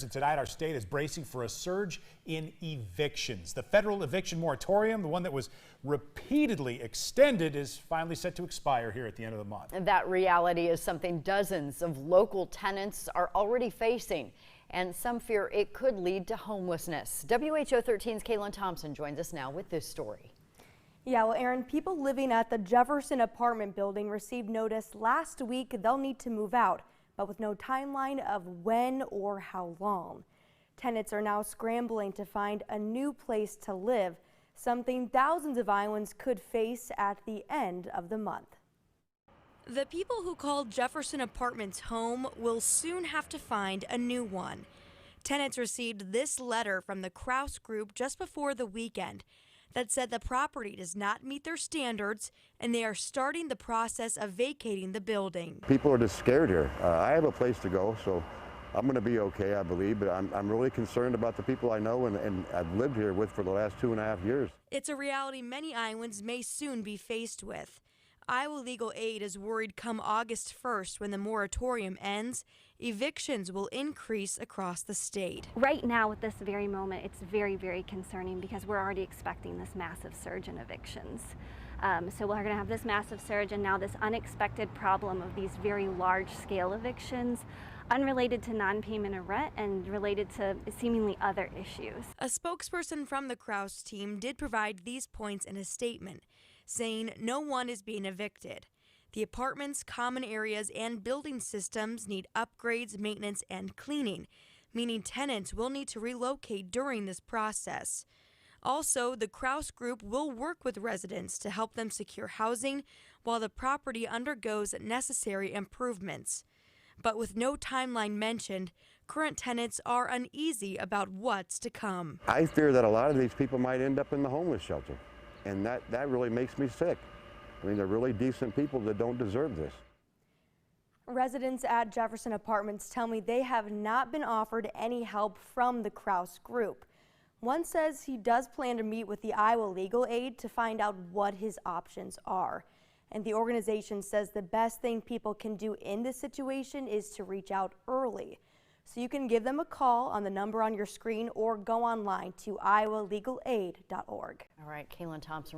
And tonight, our state is bracing for a surge in evictions. The federal eviction moratorium, the one that was repeatedly extended, is finally set to expire here at the end of the month. And that reality is something dozens of local tenants are already facing, and some fear it could lead to homelessness. WHO 13's Kaylin Thompson joins us now with this story. Yeah, well, Aaron, people living at the Jefferson apartment building received notice last week they'll need to move out, but with no timeline of when or how long. Tenants are now scrambling to find a new place to live, something thousands of Iowans could face at the end of the month. The people who called Jefferson Apartments home will soon have to find a new one. Tenants received this letter from the Kraus Group just before the weekend that said the property does not meet their standards and they are starting the process of vacating the building. People are just scared here. I have a place to go, so I'm going to be okay, I believe, but I'm really concerned about the people I know and I've lived here with for the last 2.5 years. It's a reality many Iowans may soon be faced with. Iowa Legal Aid is worried come August 1st, when the moratorium ends, evictions will increase across the state. Right now, at this very moment, it's very, very concerning because we're already expecting this massive surge in evictions. So we're going to have this massive surge and now this unexpected problem of these very large-scale evictions, unrelated to non-payment of rent and related to seemingly other issues. A spokesperson from the Kraus team did provide these points in a statement, saying no one is being evicted. The apartment's common areas and building systems need upgrades, maintenance, and cleaning, meaning tenants will need to relocate during this process. Also, the Kraus Group will work with residents to help them secure housing while the property undergoes necessary improvements. But with no timeline mentioned, current tenants are uneasy about what's to come. I fear that a lot of these people might end up in the homeless shelter, and that really makes me sick. I mean, they're really decent people that don't deserve this. Residents at Jefferson Apartments tell me they have not been offered any help from the Kraus Group. One says he does plan to meet with the Iowa Legal Aid to find out what his options are. And the organization says the best thing people can do in this situation is to reach out early. So you can give them a call on the number on your screen or go online to iowalegal.aid.org. All right, Kaylin Thompson.